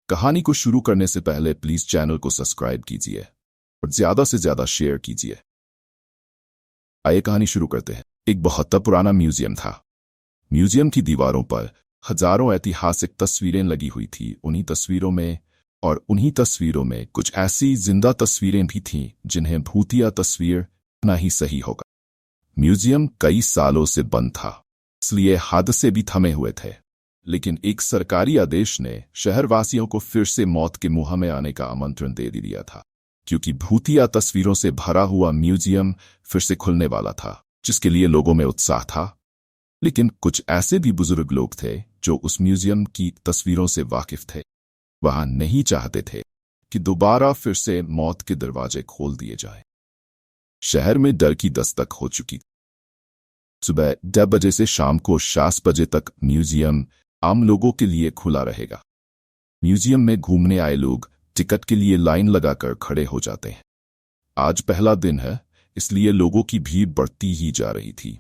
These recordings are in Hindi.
कहानी को शुरू करने से पहले प्लीज चैनल को सब्सक्राइब कीजिए और ज्यादा से ज्यादा शेयर कीजिए। आइए कहानी शुरू करते हैं। एक बहुत पुराना म्यूजियम था। म्यूजियम की दीवारों पर हजारों ऐतिहासिक तस्वीरें लगी हुई थी। उन्हीं तस्वीरों में कुछ ऐसी जिंदा तस्वीरें भी थीं जिन्हें भूतिया तस्वीर ना ही सही होगा। म्यूजियम कई सालों से बंद था, इसलिए हादसे भी थमे हुए थे। लेकिन एक सरकारी आदेश ने शहरवासियों को फिर से मौत के मुंह में आने का आमंत्रण दे दिया था, क्योंकि भूतिया तस्वीरों से भरा हुआ म्यूजियम फिर से खुलने वाला था, जिसके लिए लोगों में उत्साह था। लेकिन कुछ ऐसे भी बुजुर्ग लोग थे जो उस म्यूजियम की तस्वीरों से वाकिफ थे। वहां नहीं चाहते थे कि दोबारा फिर से मौत के दरवाजे खोल दिए जाएं। शहर में डर की दस्तक हो चुकी थी। सुबह 10 बजे से शाम को 7 बजे तक म्यूजियम आम लोगों के लिए खुला रहेगा। म्यूजियम में घूमने आए लोग टिकट के लिए लाइन लगाकर खड़े हो जाते हैं। आज पहला दिन है, इसलिए लोगों की भीड़ बढ़ती ही जा रही थी।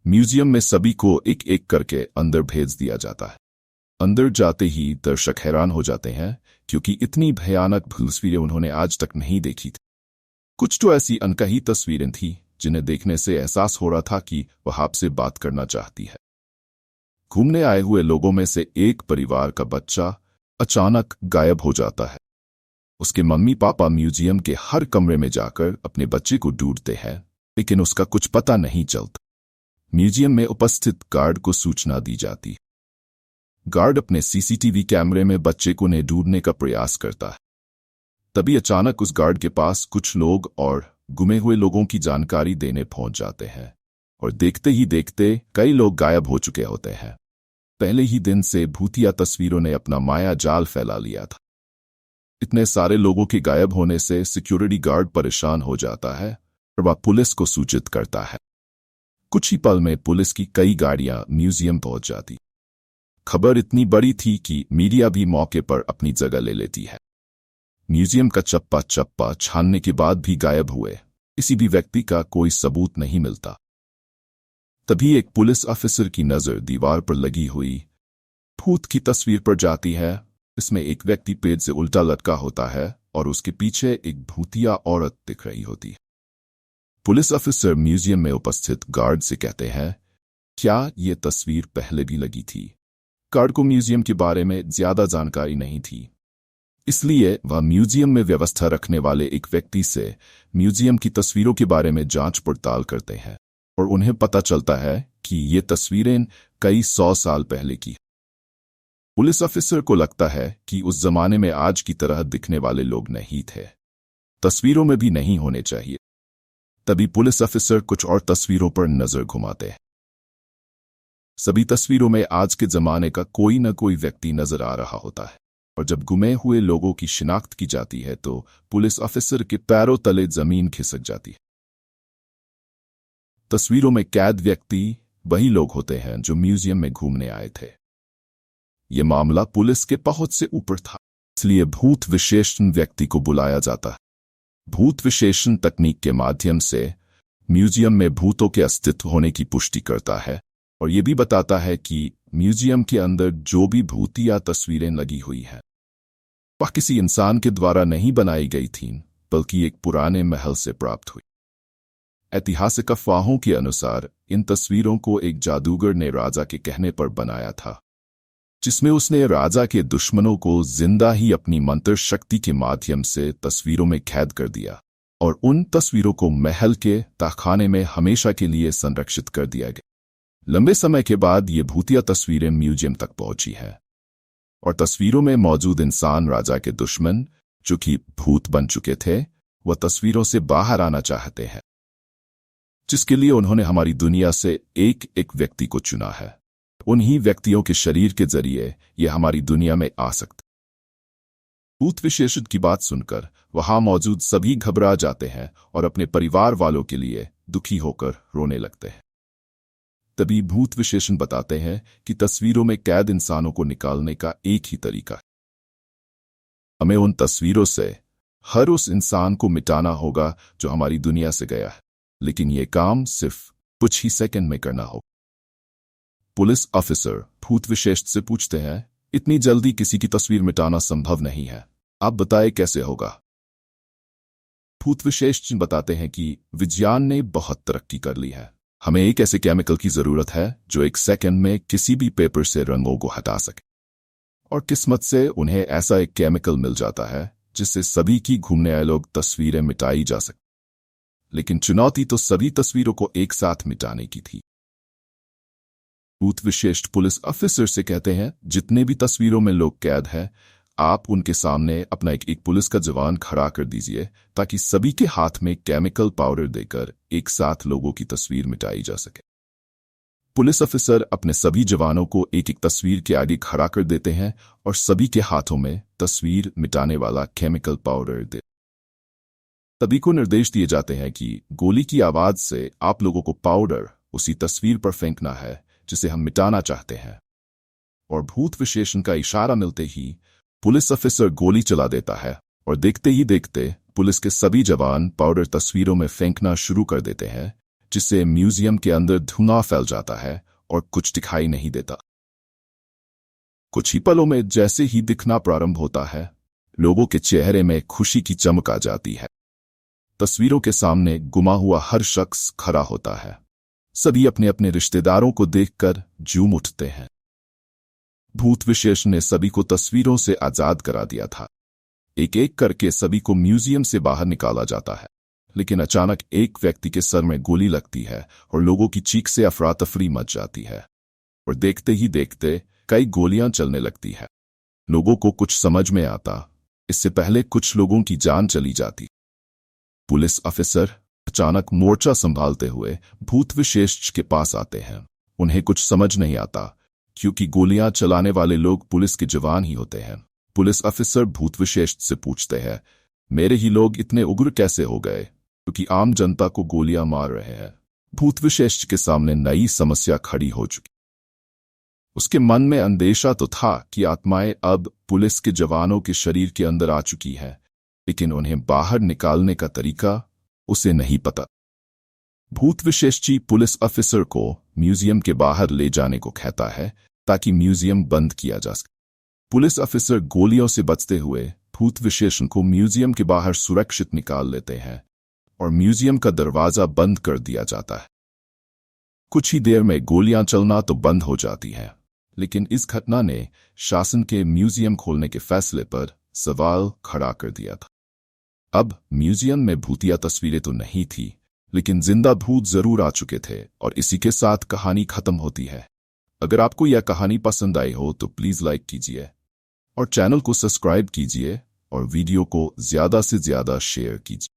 म्यूजियम में सभी को एक एक करके अंदर भेज दिया जाता है। अंदर जाते ही दर्शक हैरान हो जाते हैं, क्योंकि इतनी भयानक तस्वीरें उन्होंने आज तक नहीं देखी थी। कुछ तो ऐसी अनकही तस्वीरें थी जिन्हें देखने से एहसास हो रहा था कि वह आपसे बात करना चाहती है। घूमने आए हुए लोगों में से एक परिवार का बच्चा अचानक गायब हो जाता है। उसके मम्मी पापा म्यूजियम के हर कमरे में जाकर अपने बच्चे को ढूंढते हैं, लेकिन उसका कुछ पता नहीं चलता। म्यूजियम में उपस्थित गार्ड को सूचना दी जाती है। गार्ड अपने सीसीटीवी कैमरे में बच्चे को ढूंढने का प्रयास करता है। तभी अचानक उस गार्ड के पास कुछ लोग और गुमे हुए लोगों की जानकारी देने पहुंच जाते हैं, और देखते ही देखते कई लोग गायब हो चुके होते हैं। पहले ही दिन से भूतिया तस्वीरों ने अपना माया जाल फैला लिया था। इतने सारे लोगों के गायब होने से सिक्योरिटी गार्ड परेशान हो जाता है और वह पुलिस को सूचित करता है। कुछ ही पल में पुलिस की कई गाड़ियां म्यूजियम पहुंच जाती। खबर इतनी बड़ी थी कि मीडिया भी मौके पर अपनी जगह ले लेती है। म्यूजियम का चप्पा चप्पा छानने के बाद भी गायब हुए किसी भी व्यक्ति का कोई सबूत नहीं मिलता। तभी एक पुलिस ऑफिसर की नजर दीवार पर लगी हुई भूत की तस्वीर पर जाती है। इसमें एक व्यक्ति पेड़ से उल्टा लटका होता है और उसके पीछे एक भूतिया औरत दिख रही होती है। पुलिस ऑफिसर म्यूजियम में उपस्थित गार्ड से कहते हैं, क्या ये तस्वीर पहले भी लगी थी? गार्ड को म्यूजियम के बारे में ज्यादा जानकारी नहीं थी, इसलिए वह म्यूजियम में व्यवस्था रखने वाले एक व्यक्ति से म्यूजियम की तस्वीरों के बारे में जांच पड़ताल करते हैं, और उन्हें पता चलता है कि ये तस्वीरें कई 100 साल पहले की। पुलिस ऑफिसर को लगता है कि उस जमाने में आज की तरह दिखने वाले लोग नहीं थे, तस्वीरों में भी नहीं होने चाहिए। तभी पुलिस ऑफिसर कुछ और तस्वीरों पर नजर घुमाते हैं। सभी तस्वीरों में आज के जमाने का कोई न कोई व्यक्ति नजर आ रहा होता है, और जब गुमे हुए लोगों की शिनाख्त की जाती है तो पुलिस ऑफिसर के पैरों तले जमीन खिसक जाती है। तस्वीरों में कैद व्यक्ति वही लोग होते हैं जो म्यूजियम में घूमने आए थे। यह मामला पुलिस के पहुंच से ऊपर था, इसलिए भूत विशेषण व्यक्ति को बुलाया जाता है। भूत विशेषण तकनीक के माध्यम से म्यूजियम में भूतों के अस्तित्व होने की पुष्टि करता है, और यह भी बताता है कि म्यूजियम के अंदर जो भी भूतिया तस्वीरें लगी हुई हैं वह किसी इंसान के द्वारा नहीं बनाई गई थीं, बल्कि एक पुराने महल से प्राप्त हुई। ऐतिहासिक अफवाहों के अनुसार इन तस्वीरों को एक जादूगर ने राजा के कहने पर बनाया था, जिसमें उसने राजा के दुश्मनों को जिंदा ही अपनी मंत्र शक्ति के माध्यम से तस्वीरों में कैद कर दिया, और उन तस्वीरों को महल के तहखाने में हमेशा के लिए संरक्षित कर दिया गया। लंबे समय के बाद ये भूतिया तस्वीरें म्यूजियम तक पहुंची हैं, और तस्वीरों में मौजूद इंसान राजा के दुश्मन, जो कि भूत बन चुके थे, वह तस्वीरों से बाहर आना चाहते हैं, जिसके लिए उन्होंने हमारी दुनिया से एक एक व्यक्ति को चुना है। उन्हीं व्यक्तियों के शरीर के जरिए ये हमारी दुनिया में आ सकते। भूत विशेषण की बात सुनकर वहां मौजूद सभी घबरा जाते हैं और अपने परिवार वालों के लिए दुखी होकर रोने लगते हैं। तभी भूत विशेषण बताते हैं कि तस्वीरों में कैद इंसानों को निकालने का एक ही तरीका है। हमें उन तस्वीरों से हर उस इंसान को मिटाना होगा जो हमारी दुनिया से गया है, लेकिन यह काम सिर्फ कुछ ही सेकंड में करना होगा। पुलिस ऑफिसर भूत विशेषण से पूछते हैं, इतनी जल्दी किसी की तस्वीर मिटाना संभव नहीं है। आप बताएं कैसे होगा? भूत विशेषज्ञ बताते हैं कि विज्ञान ने बहुत तरक्की कर ली है। हमें एक ऐसे केमिकल की जरूरत है जो 1 सेकंड में किसी भी पेपर से रंगों को हटा सके। और किस्मत से उन्हें ऐसा एक केमिकल मिल जाता है जिससे सभी की घूमने आए लोग तस्वीरें मिटाई जा सके। लेकिन चुनौती तो सभी तस्वीरों को एक साथ मिटाने की थी। भूत विशेषज्ञ पुलिस ऑफिसर से कहते हैं, जितने भी तस्वीरों में लोग कैद हैं, आप उनके सामने अपना एक पुलिस का जवान खड़ा कर दीजिए ताकि सभी के हाथ में केमिकल पाउडर देकर एक साथ लोगों की तस्वीर मिटाई जा सके। पुलिस ऑफिसर अपने सभी जवानों को एक तस्वीर के आगे खड़ा कर देते हैं और सभी के हाथों में तस्वीर मिटाने वाला केमिकल पाउडर दे। सभी को निर्देश दिए जाते हैं कि गोली की आवाज से आप लोगों को पाउडर उसी तस्वीर पर फेंकना है जिसे हम मिटाना चाहते हैं। और भूत विशेषज्ञ का इशारा मिलते ही पुलिस ऑफिसर गोली चला देता है और देखते ही देखते पुलिस के सभी जवान पाउडर तस्वीरों में फेंकना शुरू कर देते हैं, जिससे म्यूजियम के अंदर धुआं फैल जाता है और कुछ दिखाई नहीं देता। कुछ ही पलों में जैसे ही दिखना प्रारंभ होता है, लोगों के चेहरे में खुशी की चमक आ जाती है। तस्वीरों के सामने गुमा हुआ हर शख्स खड़ा होता है। सभी अपने अपने रिश्तेदारों को देखकर झूम उठते हैं। भूत विशेषज्ञ ने सभी को तस्वीरों से आजाद करा दिया था। एक एक करके सभी को म्यूजियम से बाहर निकाला जाता है, लेकिन अचानक एक व्यक्ति के सर में गोली लगती है और लोगों की चीख से अफरा तफरी मच जाती है। और देखते ही देखते कई गोलियां चलने लगती है। लोगों को कुछ समझ में आता, इससे पहले कुछ लोगों की जान चली जाती। पुलिस ऑफिसर अचानक मोर्चा संभालते हुए भूत विशेषज्ञ के पास आते हैं। उन्हें कुछ समझ नहीं आता क्योंकि गोलियां चलाने वाले लोग पुलिस के जवान ही होते हैं। पुलिस ऑफिसर भूत विशेषज्ञ से पूछते हैं, मेरे ही लोग इतने उग्र कैसे हो गए क्योंकि आम जनता को गोलियां मार रहे हैं? भूत विशेषज्ञ के सामने नई समस्या खड़ी हो चुकी। उसके मन में अंदेशा तो था कि आत्माएं अब पुलिस के जवानों के शरीर के अंदर आ चुकी है, लेकिन उन्हें बाहर निकालने का तरीका उसे नहीं पता। भूत विशेषज्ञ पुलिस ऑफिसर को म्यूजियम के बाहर ले जाने को कहता है ताकि म्यूजियम बंद किया जा सके। पुलिस ऑफिसर गोलियों से बचते हुए भूत विशेषज्ञ को म्यूजियम के बाहर सुरक्षित निकाल लेते हैं और म्यूजियम का दरवाजा बंद कर दिया जाता है। कुछ ही देर में गोलियां चलना तो बंद हो जाती हैं, लेकिन इस घटना ने शासन के म्यूजियम खोलने के फैसले पर सवाल खड़ा कर दिया था। अब म्यूजियम में भूतिया तस्वीरें तो नहीं थी, लेकिन जिंदा भूत जरूर आ चुके थे और इसी के साथ कहानी खत्म होती है। अगर आपको यह कहानी पसंद आई हो तो प्लीज लाइक कीजिए और चैनल को सब्सक्राइब कीजिए और वीडियो को ज्यादा से ज्यादा शेयर कीजिए।